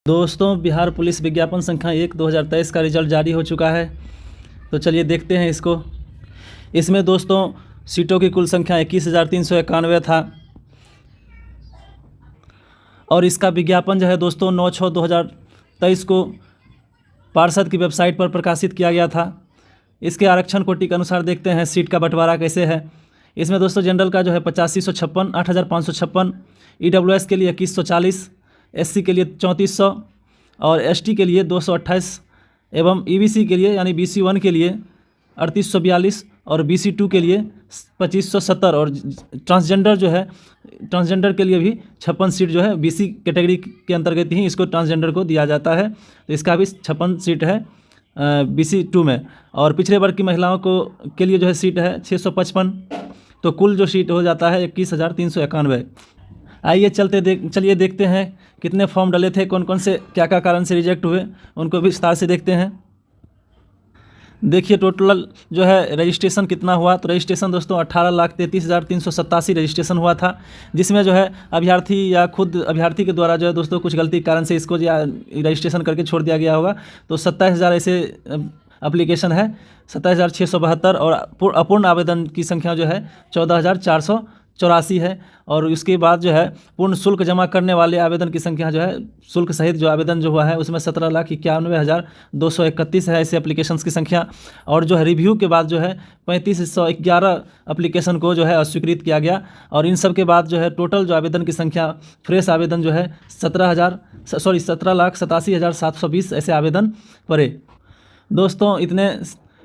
दोस्तों, बिहार पुलिस विज्ञापन संख्या 1/2023 का रिजल्ट जारी हो चुका है। तो चलिए देखते हैं इसको। इसमें दोस्तों सीटों की कुल संख्या 21,391 था और इसका विज्ञापन जो है दोस्तों 9/6/2023 को पार्षद की वेबसाइट पर प्रकाशित किया गया था। इसके आरक्षण कोटि के अनुसार देखते हैं सीट का बंटवारा कैसे है। इसमें दोस्तों जनरल का जो है 8556, 8556, EWS के लिए 2140, SC के लिए 3400 और ST के लिए 228 एवं EBC के लिए यानी BC1 के लिए 3842 और BC2 के लिए 2570 और ट्रांसजेंडर जो है ट्रांसजेंडर के लिए भी 56 सीट जो है BC कैटेगरी के अंतर्गत ही इसको ट्रांसजेंडर को दिया जाता है। तो इसका भी 56 सीट है BC2 में। और पिछड़े वर्ग की महिलाओं को के लिए जो है सीट है 655। तो कुल जो सीट हो जाता है 21,391। आइए चलिए देखते हैं कितने फॉर्म डले थे, कौन कौन से क्या कारण से रिजेक्ट हुए, उनको भी विस्तार से देखते हैं। देखिए टोटल जो है रजिस्ट्रेशन कितना हुआ। तो रजिस्ट्रेशन दोस्तों 18,33,387 रजिस्ट्रेशन हुआ था, जिसमें जो है अभ्यर्थी या खुद अभ्यर्थी के द्वारा जो है दोस्तों कुछ गलती कारण से इसको रजिस्ट्रेशन करके छोड़ दिया गया होगा। तो 27,000 ऐसे एप्लीकेशन है, 27,672 और अपूर्ण आवेदन की संख्या जो है 14,484 है। और उसके बाद जो है पूर्ण शुल्क जमा करने वाले आवेदन की संख्या जो है शुल्क सहित जो आवेदन जो हुआ है उसमें 17,91,231 है ऐसे एप्लीकेशंस की संख्या। और जो है रिव्यू के बाद जो है 3511 एप्लीकेशन को जो है अस्वीकृत किया गया। और इन सब के बाद जो है टोटल जो आवेदन की संख्या फ्रेश आवेदन जो है 17,87,720 ऐसे आवेदन पड़े। दोस्तों इतने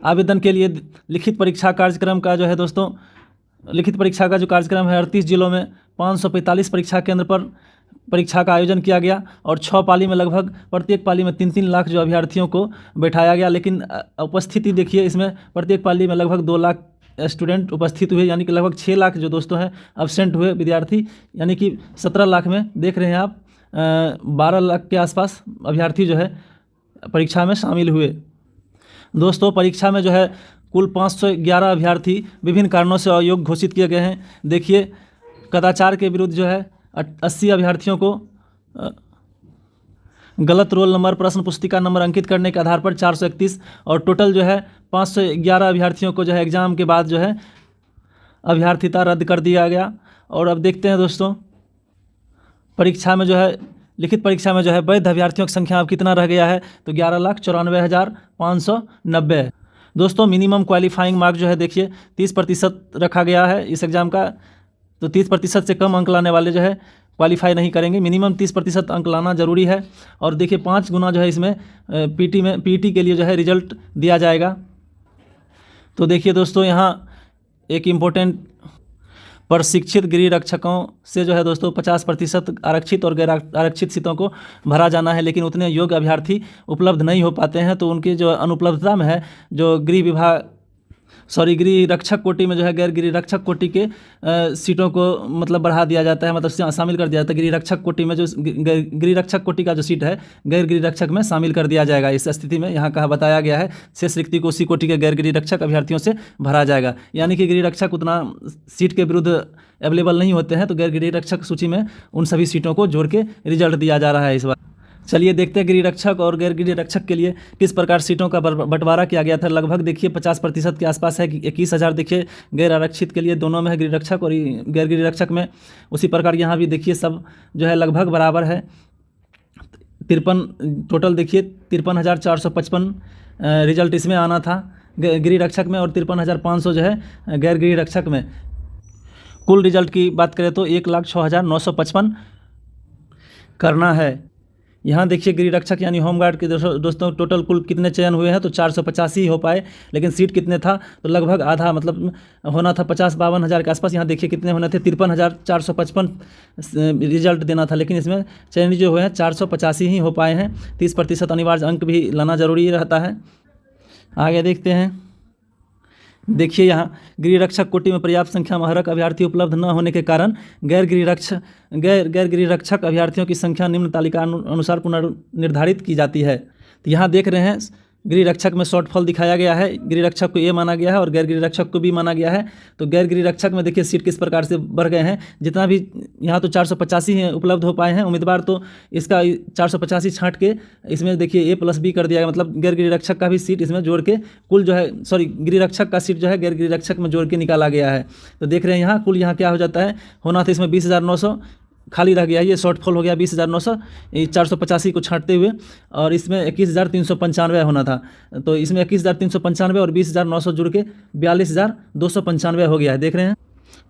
आवेदन के लिए लिखित परीक्षा कार्यक्रम का जो है दोस्तों लिखित परीक्षा का जो कार्यक्रम है 38 जिलों में 545 परीक्षा केंद्र पर परीक्षा का आयोजन किया गया। और 6 पाली में लगभग प्रत्येक पाली में 3-3 लाख जो अभ्यर्थियों को बैठाया गया। लेकिन उपस्थिति देखिए, इसमें प्रत्येक पाली में लगभग 2 लाख स्टूडेंट उपस्थित हुए, यानी कि लगभग 6 लाख जो दोस्तों हैं अब्सेंट हुए विद्यार्थी, यानी कि 17 लाख में देख रहे हैं आप 12 लाख के आसपास अभ्यर्थी जो है परीक्षा में शामिल हुए। दोस्तों परीक्षा में जो है कुल 511 अभ्यर्थी विभिन्न कारणों से अयोग्य घोषित किए गए हैं। देखिए कदाचार के विरुद्ध जो है 80 अभ्यर्थियों को गलत रोल नंबर प्रश्न पुस्तिका नंबर अंकित करने के आधार पर 431 और टोटल जो है 511 अभ्यर्थियों को जो है एग्ज़ाम के बाद जो है अभ्यर्थिता रद्द कर दिया गया। और अब देखते हैं दोस्तों परीक्षा में जो है लिखित परीक्षा में जो है वैध अभ्यर्थियों की संख्या अब कितना रह गया है। तो 11,94,590 है। दोस्तों मिनिमम क्वालिफाइंग मार्क जो है देखिए 30% रखा गया है इस एग्ज़ाम का। तो 30% से कम अंक लाने वाले जो है क्वालिफाई नहीं करेंगे, मिनिमम 30% अंक लाना जरूरी है। और देखिए 5 गुना जो है इसमें पीटी के लिए जो है रिजल्ट दिया जाएगा। तो देखिए दोस्तों यहाँ एक इम्पोर्टेंट प्रशिक्षित गृह रक्षकों से जो है दोस्तों 50% आरक्षित और गैर आरक्षित सीटों को भरा जाना है, लेकिन उतने योग्य अभ्यर्थी उपलब्ध नहीं हो पाते हैं। तो उनकी जो अनुपलब्धता में है जो गृह रक्षक कोटि में जो है गैर गृह रक्षक कोटि के सीटों को मतलब बढ़ा दिया जाता है, मतलब शामिल कर दिया जाता है। गृह रक्षक कोटि में जो गृह रक्षक कोटि का जो सीट है गैर गृह रक्षक में शामिल कर दिया जाएगा। इस स्थिति में यहाँ कहा बताया गया है शेष रिक्ति को उसी कोटि के गैर गृह रक्षक अभ्यर्थियों से भरा जाएगा, यानी कि गृह रक्षक उतना सीट के विरुद्ध अवेलेबल नहीं होते हैं। तो गैर गृह रक्षक सूची में उन सभी सीटों को जोड़ के रिजल्ट दिया जा रहा है इस बार। चलिए देखते हैं गृह रक्षक और गैर गृह रक्षक के लिए किस प्रकार सीटों का बंटवारा किया गया था। लगभग देखिए 50% के आसपास है कि 21,000 देखिए गैर आरक्षित के लिए दोनों में है गृह रक्षक और गैर गृह रक्षक में। उसी प्रकार यहाँ भी देखिए सब जो है लगभग बराबर है। 53 टोटल देखिए 53,455 रिजल्ट इसमें आना था गृह रक्षक में और 53,500 जो है गैर गृह रक्षक में। कुल रिजल्ट की बात करें तो 1,06,955 करना है। यहाँ देखिए गृह रक्षक यानी होमगार्ड के दोस्तों टोटल कुल कितने चयन हुए हैं। तो 485 ही हो पाए, लेकिन सीट कितने था तो लगभग आधा मतलब होना था 50-52 हज़ार के आसपास। यहाँ देखिए कितने होने थे 53,455 रिजल्ट देना था, लेकिन इसमें चयनित जो हुए हैं 485 ही हो पाए हैं। 30% अनिवार्य अंक भी लाना जरूरी रहता है। आगे देखते हैं। देखिए यहाँ गृह रक्षक कोटि में पर्याप्त संख्या में अर्हक अभ्यर्थी उपलब्ध न होने के कारण गैर गृह रक्षक अभ्यर्थियों की संख्या निम्न तालिका अनुसार पुनर्निर्धारित की जाती है। तो यहाँ देख रहे हैं गृह रक्षक में शॉर्टफॉल दिखाया गया है। गृह रक्षक को ए माना गया है और गैर गृह रक्षक को बी माना गया है। तो गैर गृह रक्षक में देखिए सीट किस प्रकार से बढ़ गए हैं। जितना भी यहाँ तो 485 हैं उपलब्ध हो पाए हैं उम्मीदवार, तो इसका 485 छाँट के इसमें देखिए A+B कर दिया गया, मतलब गैर गृह रक्षक का भी सीट इसमें जोड़ के कुल जो है गृह रक्षक का सीट जो है गैर गृह रक्षक में जोड़ के निकाला गया है। तो देख रहे हैं यहाँ कुल यहाँ क्या हो जाता है, होना था इसमें 20,900 खाली रह गया, ये शॉर्टफॉल हो गया 20,900 485 को छाँटते हुए, और इसमें 21,395 होना था। तो इसमें 21,395 और 20,900 जुड़ के 42,295 हो गया है, देख रहे हैं।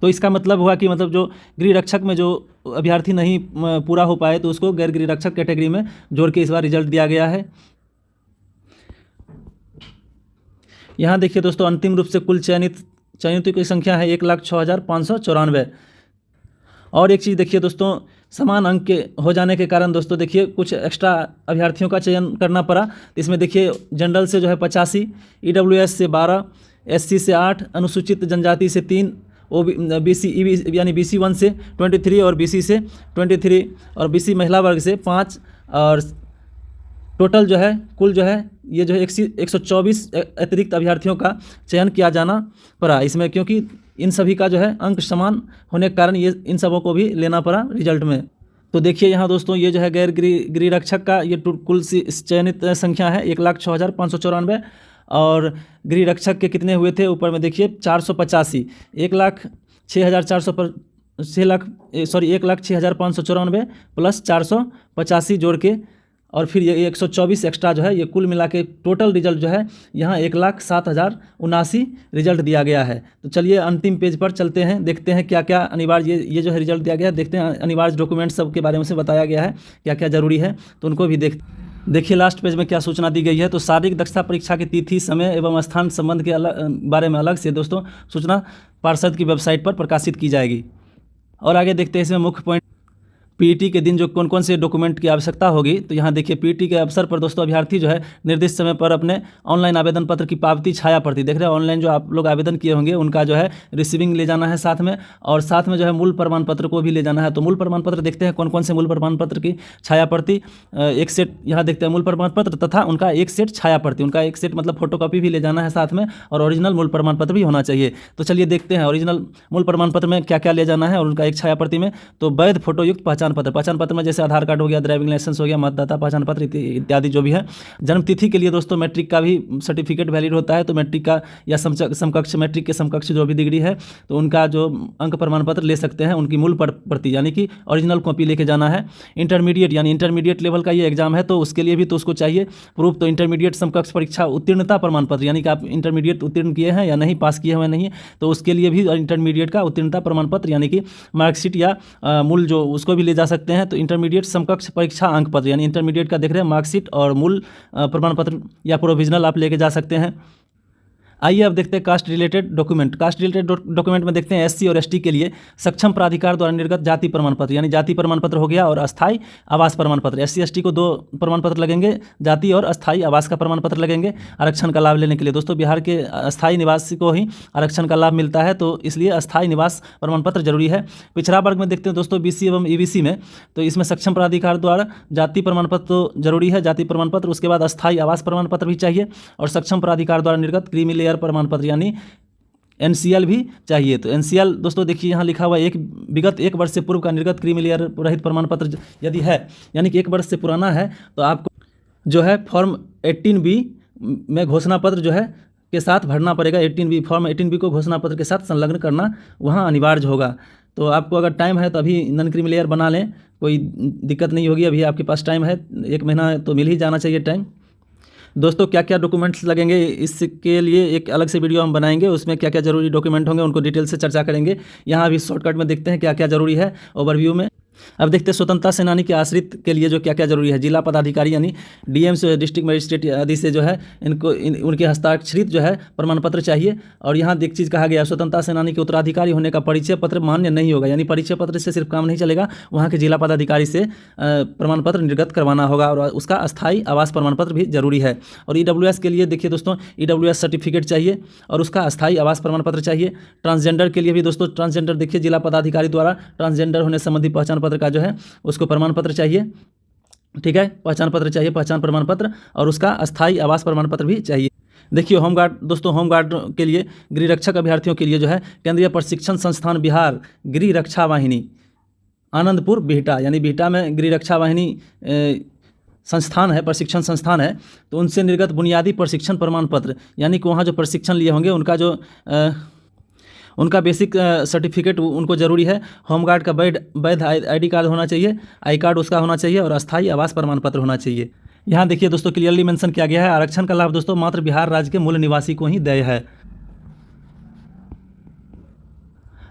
तो इसका मतलब हुआ कि मतलब जो गृह रक्षक में जो अभ्यर्थी नहीं पूरा हो पाए तो उसको गैर गृह रक्षक कैटेगरी में जोड़ के इस बार रिजल्ट दिया गया है। यहाँ देखिए दोस्तों, अंतिम रूप से कुल चयनितों की संख्या है 1,06,594। और एक चीज़ देखिए दोस्तों, समान अंक के हो जाने के कारण दोस्तों देखिए कुछ एक्स्ट्रा अभ्यर्थियों का चयन करना पड़ा। इसमें देखिए जनरल से जो है 85, EWS से 12, SC से 8, अनुसूचित जनजाति से 3, BC यानी BC 1 से 23 और BC से 23 और BC महिला वर्ग से 5, और टोटल जो है कुल जो है ये जो है 124 अतिरिक्त अभ्यर्थियों का चयन किया जाना पड़ा इसमें, क्योंकि इन सभी का जो है अंक समान होने के कारण ये इन सबों को भी लेना पड़ा रिजल्ट में। तो देखिए यहाँ दोस्तों, ये जो है गैर गृह रक्षक का ये कुल चयनित संख्या है 1,06,594, और गृह रक्षक के कितने हुए थे ऊपर में देखिए 485, 1,06,594 प्लस 485 जोड़ के, और फिर ये 124 एक्स्ट्रा जो है, ये कुल मिला के टोटल रिजल्ट जो है यहाँ 1,07,079 रिजल्ट दिया गया है। तो चलिए अंतिम पेज पर चलते हैं, देखते हैं क्या क्या अनिवार्य ये जो है रिजल्ट दिया गया है, देखते हैं अनिवार्य डॉक्यूमेंट सब के बारे में से बताया गया है क्या क्या जरूरी है, तो उनको भी देखिए लास्ट पेज में क्या सूचना दी गई है। तो शारीरिक दक्षता परीक्षा की तिथि, समय एवं स्थान संबंध के बारे में अलग से दोस्तों सूचना पार्षद की वेबसाइट पर प्रकाशित की जाएगी। और आगे देखते हैं इसमें मुख्य पॉइंट, पीईटी के दिन जो कौन कौन से डॉक्यूमेंट की आवश्यकता होगी। तो यहाँ देखिए पीईटी के अवसर पर दोस्तों अभ्यर्थी जो है निर्दिष्ट समय पर अपने ऑनलाइन आवेदन पत्र की पावती छाया प्रति, देख रहे हैं ऑनलाइन जो आप लोग आवेदन किए होंगे उनका जो है रिसीविंग ले जाना है साथ में, और साथ में जो है मूल प्रमाण पत्र को भी ले जाना है। तो मूल प्रमाण पत्र देखते हैं कौन कौन से मूल प्रमाण पत्र की छाया प्रति, एक सेट यहाँ देखते हैं मूल प्रमाण पत्र तथा उनका एक सेट छाया प्रति, उनका एक सेट मतलब फोटोकॉपी भी ले जाना है साथ में, और ओरिजिनल मूल प्रमाण पत्र भी होना चाहिए। तो चलिए देखते हैं ओरिजिनल मूल प्रमाण पत्र में क्या क्या ले जाना है और उनका एक छाया प्रति में। तो वैध फोटोयुक्त पहचान पत्र में जैसे आधार कार्ड हो गया, ड्राइविंग लाइसेंस हो गया, मतदाता पहचान पत्र इत्यादि जो भी है। जन्म तिथि के लिए दोस्तों मैट्रिक का भी सर्टिफिकेट वैलिड होता है, तो मैट्रिक का या समकक्ष मैट्रिक के समकक्ष जो भी डिग्री है तो उनका जो अंक प्रमाण पत्र ले सकते हैं, उनकी मूल प्रति यानी कि ओरिजिनल कॉपी लेके जाना है। इंटरमीडिएट यानी इंटरमीडिएट लेवल का ये एग्जाम है तो उसके लिए भी तो उसको चाहिए प्रूफ, तो इंटरमीडिएट समकक्ष परीक्षा उत्तीर्णता प्रमाण पत्र यानी कि आप इंटरमीडिएट उत्तीर्ण किए हैं या नहीं, पास किए हुए नहीं, तो उसके लिए भी इंटरमीडिएट का उत्तीर्णता प्रमाण पत्र यानी कि मार्कशीट या मूल जो उसको भी ले जा सकते हैं। तो इंटरमीडिएट समकक्ष परीक्षा अंक पत्र यानी इंटरमीडिएट का देख रहे हैं मार्कशीट और मूल प्रमाण पत्र या प्रोविजनल आप लेके जा सकते हैं। आइए अब देखते हैं caste related document. Caste related document में देखते हैं एससी और एसटी के लिए सक्षम प्राधिकार द्वारा निर्गत जाति प्रमाण पत्र यानी जाति प्रमाण पत्र हो गया और अस्थाई आवास प्रमाण पत्र। एससी एसटी को 2 प्रमाण पत्र लगेंगे, जाति और अस्थाई आवास का प्रमाण पत्र लगेंगे आरक्षण का लाभ लेने के लिए। दोस्तों बिहार के अस्थाई निवासी को ही आरक्षण का लाभ मिलता है, तो इसलिए अस्थाई निवास प्रमाण पत्र जरूरी है। पिछड़ा वर्ग में देखते हैं दोस्तों बीसी एवं ईबीसी में, तो इसमें सक्षम प्राधिकार द्वारा जाति प्रमाण पत्र तो जरूरी है, जाति प्रमाण पत्र, उसके बाद अस्थाई आवास प्रमाण पत्र भी चाहिए और सक्षम प्राधिकार द्वारा निर्गत क्रीमी लेयर प्रमाण पत्र यानी एनसीएल भी चाहिए। तो एनसीएल दोस्तों देखिए यहाँ लिखा हुआ विगत 1 वर्ष से पूर्व का निर्गत क्रीमी लेयर रहित प्रमाण पत्र यदि है यानी कि 1 वर्ष से पुराना है तो आपको जो है फॉर्म 18B में घोषणा पत्र जो है के साथ भरना पड़ेगा। 18B फॉर्म 18B को घोषणा पत्र के साथ संलग्न करना वहाँ अनिवार्य होगा। तो आपको अगर टाइम है तो अभी नॉन क्रीमी लेयर बना लें, कोई दिक्कत नहीं होगी, अभी आपके पास टाइम है, 1 महीना तो मिल ही जाना चाहिए टाइम। दोस्तों क्या क्या डॉक्यूमेंट्स लगेंगे इसके लिए एक अलग से वीडियो हम बनाएंगे, उसमें क्या क्या जरूरी डॉक्यूमेंट होंगे उनको डिटेल से चर्चा करेंगे। यहाँ अभी शॉर्टकट में देखते हैं क्या क्या जरूरी है ओवरव्यू में। अब देखते हैं स्वतंत्रता सेनानी के आश्रित के लिए जो क्या क्या जरूरी है। जिला पदाधिकारी यानी डीएम से डिस्ट्रिक्ट मजिस्ट्रेट आदि से जो है इनको उनके हस्ताक्षरित जो है प्रमाण पत्र चाहिए। और यहाँ एक चीज़ कहा गया स्वतंत्रता सेनानी के उत्तराधिकारी होने का परिचय पत्र मान्य नहीं होगा, यानी परिचय पत्र से सिर्फ काम नहीं चलेगा, वहाँ के जिला पदाधिकारी से प्रमाण पत्र निर्गत करवाना होगा और उसका अस्थायी आवास प्रमाण पत्र भी जरूरी है। और ईडब्ल्यूएस के लिए देखिए दोस्तों ईडब्ल्यूएस सर्टिफिकेट चाहिए और उसका अस्थायी आवास प्रमाण पत्र चाहिए। ट्रांसजेंडर के लिए भी दोस्तों ट्रांसजेंडर देखिए जिला पदाधिकारी द्वारा ट्रांसजेंडर होने संबंधी पहचान पत्र का जो है उसको प्रमाण पत्र चाहिए। ठीक है, पहचान पत्र चाहिए, पहचान प्रमाण पत्र, और उसका अस्थायी आवास प्रमाण पत्र भी चाहिए। देखिए होमगार्ड दोस्तों, होमगार्ड के लिए गृह रक्षक अभ्यर्थियों के लिए जो है केंद्रीय प्रशिक्षण संस्थान बिहार गृह रक्षा वाहिनी आनंदपुर बिहटा, यानी बिहटा में गृह रक्षा वाहिनी संस्थान है, प्रशिक्षण संस्थान है, तो उनसे निर्गत बुनियादी प्रशिक्षण प्रमाण पत्र, यानी कि वहाँ जो प्रशिक्षण लिए होंगे उनका जो उनका बेसिक सर्टिफिकेट उनको ज़रूरी है। होमगार्ड का वैध आईडी कार्ड होना चाहिए, आई कार्ड उसका होना चाहिए, और अस्थायी आवास प्रमाण पत्र होना चाहिए। यहाँ देखिए दोस्तों क्लियरली मेंशन किया गया है, आरक्षण का लाभ दोस्तों मात्र बिहार राज्य के मूल निवासी को ही देय है।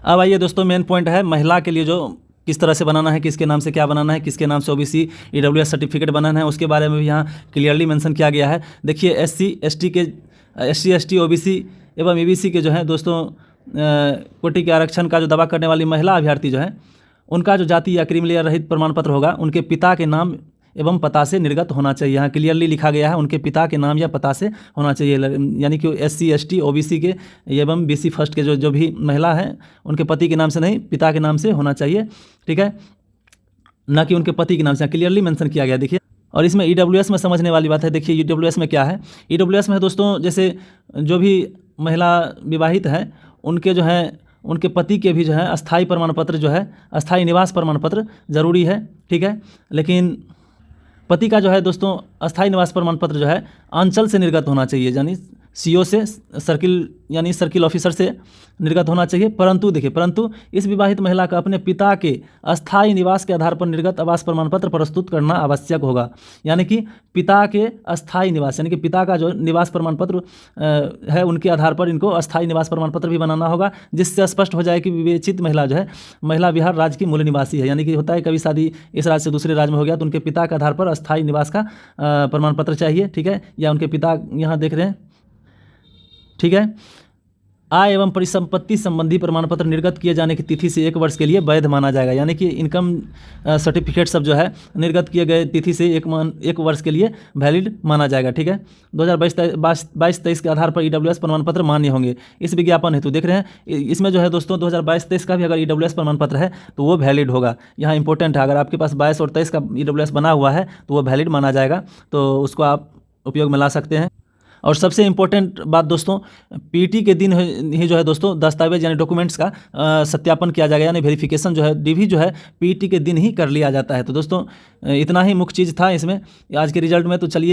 अब आइए दोस्तों, मेन पॉइंट है महिला के लिए जो किस तरह से बनाना है, किसके नाम से क्या बनाना है, किसके नाम से ओबीसी ईडब्ल्यूएस सर्टिफिकेट बनाना है, उसके बारे में भी यहाँ क्लियरली मेंशन किया गया है। देखिए एससी एसटी ओबीसी एवं ईबीसी के जो है दोस्तों कोटि के आरक्षण का जो दावा करने वाली महिला अभ्यर्थी जो है, उनका जो जाति या क्रीमी रहित प्रमाण पत्र होगा उनके पिता के नाम एवं पता से निर्गत होना चाहिए। यहाँ क्लियरली लिखा गया है उनके पिता के नाम या पता से होना चाहिए, यानी कि एससी एसटी ओबीसी के एवं बीसी फर्स्ट के जो भी महिला हैं उनके पति के नाम से नहीं, पिता के नाम से होना चाहिए। ठीक है, ना कि उनके पति के नाम से, क्लियरली मेंशन किया गया। देखिए, और इसमें ईडब्ल्यूएस में समझने वाली बात है। देखिए ईडब्ल्यूएस में क्या है, ईडब्ल्यूएस में दोस्तों जैसे जो भी महिला विवाहित हैं उनके जो है उनके पति के भी जो है अस्थायी प्रमाण पत्र जो है, अस्थायी निवास प्रमाण पत्र ज़रूरी है। ठीक है, लेकिन पति का जो है दोस्तों अस्थायी निवास प्रमाण पत्र जो है अंचल से निर्गत होना चाहिए, यानी सीओ से, सर्किल यानी सर्किल ऑफिसर से निर्गत होना चाहिए। परंतु इस विवाहित महिला का अपने पिता के अस्थायी निवास के आधार पर निर्गत आवास प्रमाण पत्र प्रस्तुत करना आवश्यक होगा। यानी कि पिता के अस्थायी निवास, यानी कि पिता का जो निवास प्रमाण पत्र है उनके आधार पर इनको अस्थायी निवास प्रमाण पत्र भी बनाना होगा, जिससे स्पष्ट हो जाए कि विवेचित महिला जो है महिला बिहार राज्य की मूल निवासी है। यानी कि होता है कभी शादी इस राज्य से दूसरे राज्य में हो गया तो उनके पिता के आधार पर अस्थायी निवास का प्रमाण पत्र चाहिए। ठीक है, या उनके पिता यहाँ देख रहे हैं। ठीक है, आय एवं परिसंपत्ति संबंधी प्रमाण पत्र निर्गत किए जाने की तिथि से 1 वर्ष के लिए वैध माना जाएगा। यानी कि इनकम सर्टिफिकेट सब जो है निर्गत किए गए तिथि से 1 वर्ष के लिए वैलिड माना जाएगा। ठीक है, 2022-23 के आधार पर ईडब्ल्यूएस प्रमाण पत्र मान्य होंगे। इस विज्ञापन हेतु देख रहे हैं, इसमें जो है दोस्तों 2022-23 का भी अगर ईडब्ल्यूएस प्रमाण पत्र है तो वो वैलिड होगा। यहाँ इंपॉर्टेंट है, अगर आपके पास 22 और 23 का ईडब्ल्यूएस बना हुआ है तो वो वैलिड माना जाएगा, तो उसको आप उपयोग में ला सकते हैं। और सबसे इम्पोर्टेंट बात दोस्तों, पीटी के दिन ही जो है दोस्तों दस्तावेज यानी डॉक्यूमेंट्स का सत्यापन किया जाएगा, यानी वेरिफिकेशन जो है डीवी जो है पीटी के दिन ही कर लिया जाता है। तो दोस्तों इतना ही मुख्य चीज़ था इसमें आज के रिजल्ट में। तो चलिए